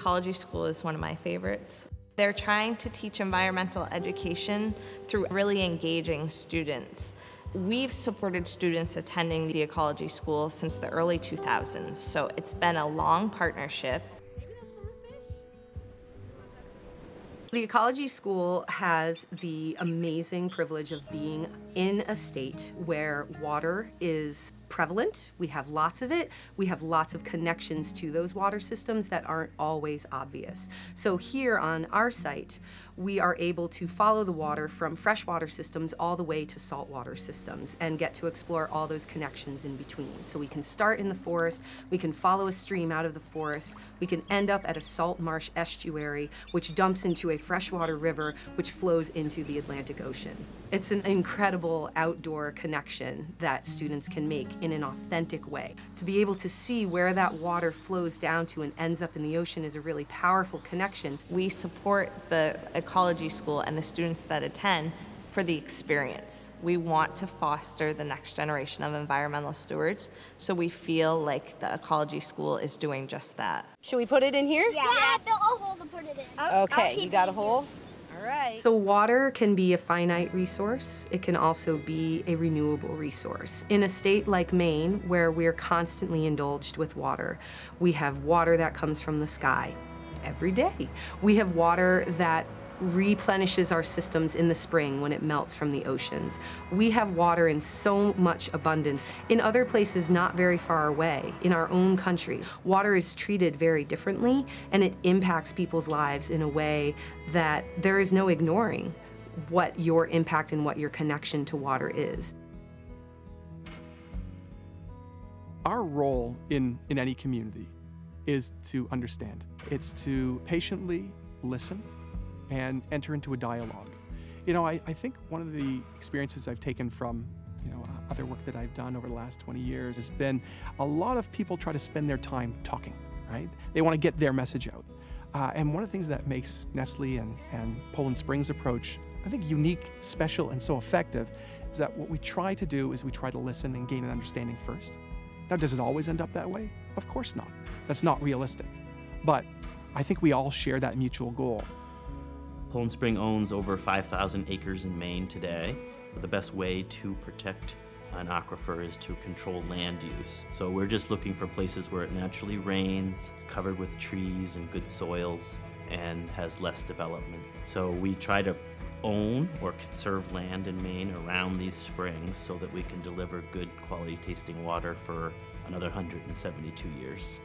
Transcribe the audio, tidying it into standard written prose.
Ecology school is one of my favorites. They're trying to teach environmental education through really engaging students. We've supported students attending the ecology school since the early 2000s, so it's been a long partnership. The ecology school has the amazing privilege of being in a state where water is prevalent. We have lots of it. We have lots of connections to those water systems that aren't always obvious. So here on our site, we are able to follow the water from freshwater systems all the way to saltwater systems and get to explore all those connections in between. So we can start in the forest, we can follow a stream out of the forest, we can end up at a salt marsh estuary, which dumps into a freshwater river, which flows into the Atlantic Ocean. It's an incredible outdoor connection that students can make in an authentic way. To be able to see where that water flows down to and ends up in the ocean is a really powerful connection. We support the ecology school and the students that attend for the experience. We want to foster the next generation of environmental stewards, so we feel like the ecology school is doing just that. Should we put it in here? Yeah, I built a hole to put it in. Okay, you got a hole? All right. So water can be a finite resource. It can also be a renewable resource. In a state like Maine, where we're constantly indulged with water, we have water that comes from the sky every day. We have water that replenishes our systems in the spring when it melts from the oceans. We have water in so much abundance. In other places not very far away, in our own country, water is treated very differently, and it impacts people's lives in a way that there is no ignoring what your impact and what your connection to water is. Our role in any community is to understand. It's to patiently listen and enter into a dialogue. You know, I think one of the experiences I've taken from, other work that I've done over the last 20 years has been a lot of people try to spend their time talking, right? They want to get their message out. And one of the things that makes Nestlé and Poland Springs' approach, I think, unique, special, and so effective is that what we try to do is we try to listen and gain an understanding first. Now, does it always end up that way? Of course not. That's not realistic. But I think we all share that mutual goal. Poland Spring owns over 5,000 acres in Maine today. The best way to protect an aquifer is to control land use. So we're just looking for places where it naturally rains, covered with trees and good soils, and has less development. So we try to own or conserve land in Maine around these springs so that we can deliver good quality tasting water for another 172 years.